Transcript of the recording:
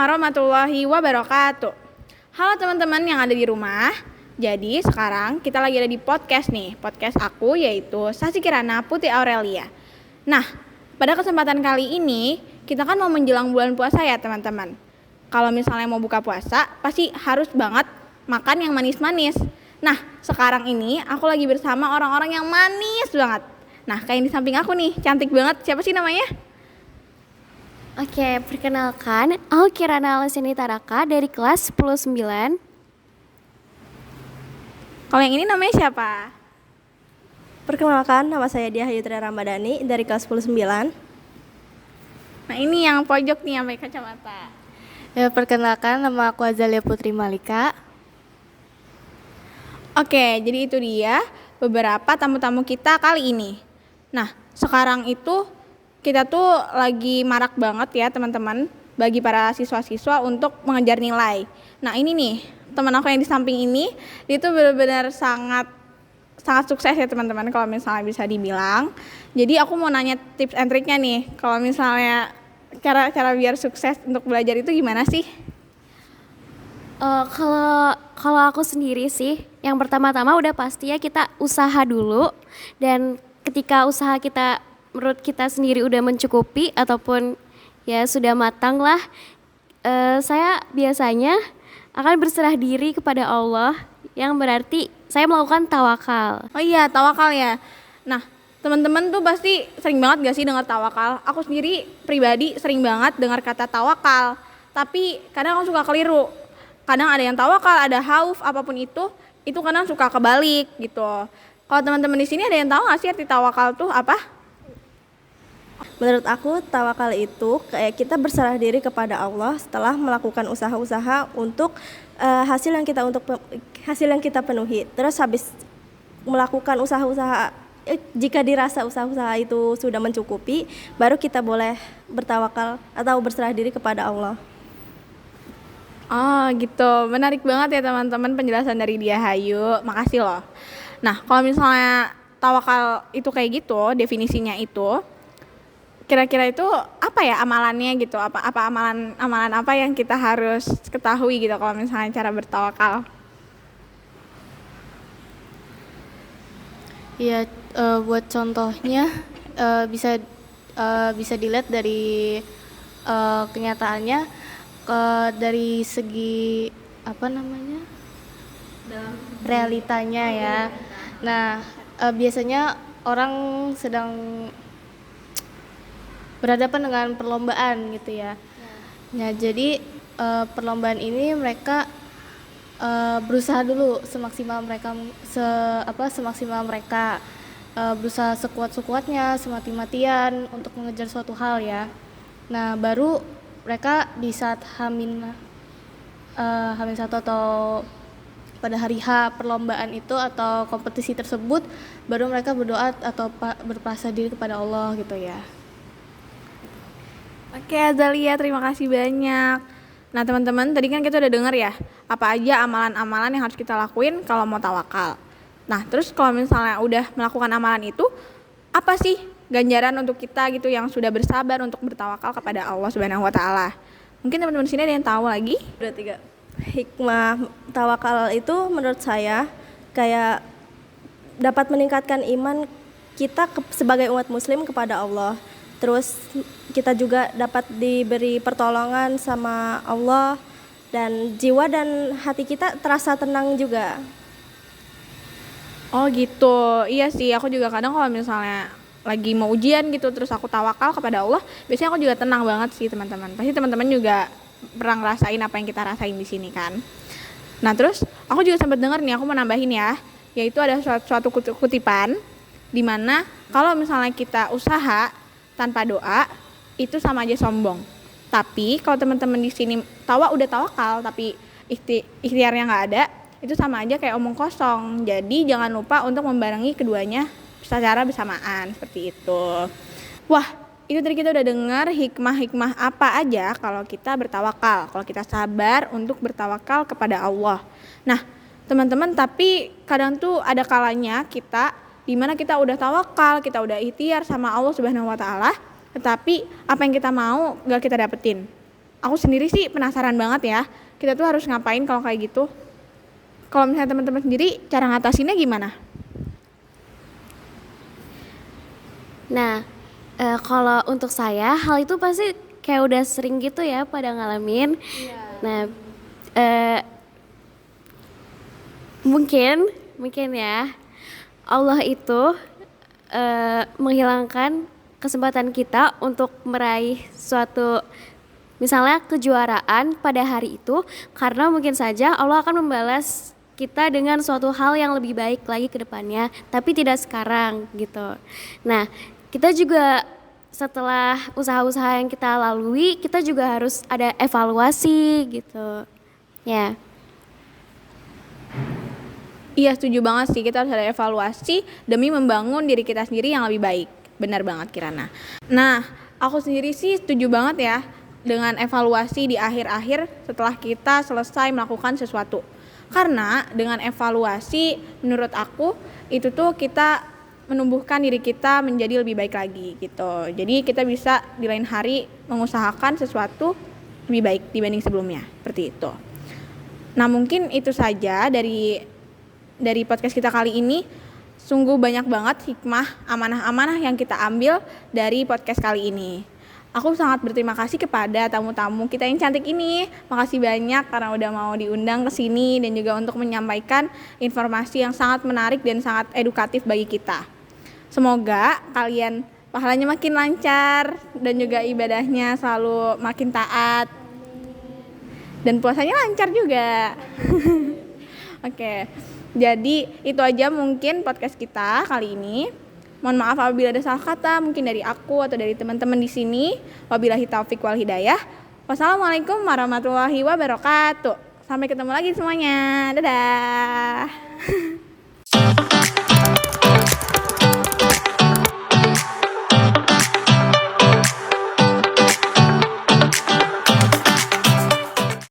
warahmatullahi wabarakatuh. Halo teman-teman yang ada di rumah. Jadi sekarang kita lagi ada di podcast nih. Podcast aku yaitu Sasi Kirana Putri Aurelia. Nah, pada kesempatan kali ini kita kan mau menjelang bulan puasa ya teman-teman. Kalau misalnya mau buka puasa pasti harus banget makan yang manis-manis. Nah, sekarang ini aku lagi bersama orang-orang yang manis banget. Nah, kayak yang di samping aku nih, cantik banget. Siapa sih namanya? Oke, perkenalkan, aku Kirana Lesini Taraka dari kelas 109. Kalau yang ini namanya siapa? Perkenalkan, nama saya Diah Yudhra Ramadhani dari kelas 109. Nah, ini yang pojok nih yang pakai kacamata. Ya, perkenalkan, nama aku Azalia Putri Malika. Oke, jadi itu dia beberapa tamu-tamu kita kali ini. Nah, sekarang itu kita tuh lagi marak banget ya teman-teman bagi para siswa-siswa untuk mengejar nilai. Nah, ini nih teman aku yang di samping ini, dia tuh benar-benar sangat sukses ya teman-teman kalau misalnya bisa dibilang. Jadi aku mau nanya tips and triknya nih, kalau misalnya cara biar sukses untuk belajar itu gimana sih? Kalau aku sendiri sih, yang pertama-tama udah pasti ya kita usaha dulu, dan ketika usaha kita menurut kita sendiri udah mencukupi ataupun ya sudah matang lah, saya biasanya akan berserah diri kepada Allah, yang berarti saya melakukan tawakal. Oh iya, tawakal ya. Nah, teman-teman tuh pasti sering banget gak sih dengar tawakal? Aku sendiri pribadi sering banget dengar kata tawakal, tapi kadang aku suka keliru. Kadang ada yang tawakal, ada khauf, apapun itu kadang suka kebalik gitu. Kalau teman-teman di sini ada yang tahu nggak sih arti tawakal tuh apa? Menurut aku, tawakal itu kayak kita berserah diri kepada Allah setelah melakukan usaha-usaha untuk hasil yang kita penuhi. Terus habis melakukan usaha-usaha, jika dirasa usaha-usaha itu sudah mencukupi, baru kita boleh bertawakal atau berserah diri kepada Allah. Oh gitu, menarik banget ya teman-teman penjelasan dari dia Hayu, makasih loh. Nah, kalau misalnya tawakal itu kayak gitu, definisinya itu, kira-kira itu apa ya amalannya gitu? Apa amalan apa yang kita harus ketahui gitu kalau misalnya cara bertawakal? Ya, buat contohnya bisa dilihat dari kenyataannya, dari segi realitanya ya. Nah, biasanya orang sedang berhadapan dengan perlombaan gitu ya. Nah, jadi perlombaan ini mereka berusaha dulu semaksimal mereka, berusaha sekuat-sekuatnya, semati-matian untuk mengejar suatu hal ya. Nah, baru mereka di saat Hamin 1 atau pada hari H perlombaan itu atau kompetisi tersebut, baru mereka berdoa atau berpasrah diri kepada Allah gitu ya. Oke Azalia, terima kasih banyak. Nah teman-teman, tadi kan kita udah dengar ya apa aja amalan-amalan yang harus kita lakuin kalau mau tawakal. Nah terus kalau misalnya udah melakukan amalan itu, apa sih ganjaran untuk kita gitu yang sudah bersabar untuk bertawakal kepada Allah Subhanahu wa taala? Mungkin teman-teman sini ada yang tahu lagi? Udah 3. Hikmah tawakal itu menurut saya kayak dapat meningkatkan iman kita sebagai umat muslim kepada Allah. Terus kita juga dapat diberi pertolongan sama Allah, dan jiwa dan hati kita terasa tenang juga. Oh gitu, iya sih aku juga kadang kalau misalnya lagi mau ujian gitu terus aku tawakal kepada Allah, biasanya aku juga tenang banget sih teman-teman. Pasti teman-teman juga pernah ngerasain apa yang kita rasain di sini kan. Nah terus aku juga sempat dengar nih, aku mau nambahin ya, yaitu ada suatu kutipan di mana kalau misalnya kita usaha tanpa doa itu sama aja sombong. Tapi kalau teman-teman di sini udah tawakal tapi ikhtiarnya nggak ada, itu sama aja kayak omong kosong. Jadi jangan lupa untuk membarengi keduanya secara bersamaan seperti itu. Wah, itu tadi kita udah dengar hikmah-hikmah apa aja kalau kita bertawakal, kalau kita sabar untuk bertawakal kepada Allah. Nah, teman-teman, tapi kadang tuh ada kalanya kita di mana kita udah tawakal, kita udah ikhtiar sama Allah Subhanahu wa taala, tetapi apa yang kita mau gak kita dapetin. aku sendiri sih penasaran banget ya, kita tuh harus ngapain kalau kayak gitu. Kalau misalnya teman-teman sendiri, cara ngatasinnya gimana? Nah, kalau untuk saya hal itu pasti kayak udah sering gitu ya pada ngalamin. Nah, mungkin ya Allah itu menghilangkan kesempatan kita untuk meraih suatu misalnya kejuaraan pada hari itu karena mungkin saja Allah akan membalas kita dengan suatu hal yang lebih baik lagi ke depannya, tapi tidak sekarang gitu. Nah, kita juga setelah usaha-usaha yang kita lalui, kita juga harus ada evaluasi gitu. Ya. Iya, setuju banget sih, kita harus ada evaluasi demi membangun diri kita sendiri yang lebih baik. Benar banget Kirana. Nah, aku sendiri sih setuju banget ya dengan evaluasi di akhir-akhir setelah kita selesai melakukan sesuatu. Karena dengan evaluasi menurut aku itu tuh kita menumbuhkan diri kita menjadi lebih baik lagi gitu. Jadi kita bisa di lain hari mengusahakan sesuatu lebih baik dibanding sebelumnya, seperti itu. Nah, mungkin itu saja dari podcast kita kali ini. Sungguh banyak banget hikmah, amanah-amanah yang kita ambil dari podcast kali ini. Aku sangat berterima kasih kepada tamu-tamu kita yang cantik ini. Makasih banyak karena udah mau diundang ke sini dan juga untuk menyampaikan informasi yang sangat menarik dan sangat edukatif bagi kita. Semoga kalian pahalanya makin lancar dan juga ibadahnya selalu makin taat. Dan puasanya lancar juga. Oke. Jadi itu aja mungkin podcast kita kali ini. Mohon maaf apabila ada salah kata mungkin dari aku atau dari teman-teman di sini. Wabillahi taufik wal hidayah. Wassalamualaikum warahmatullahi wabarakatuh. Sampai ketemu lagi semuanya. Dadah.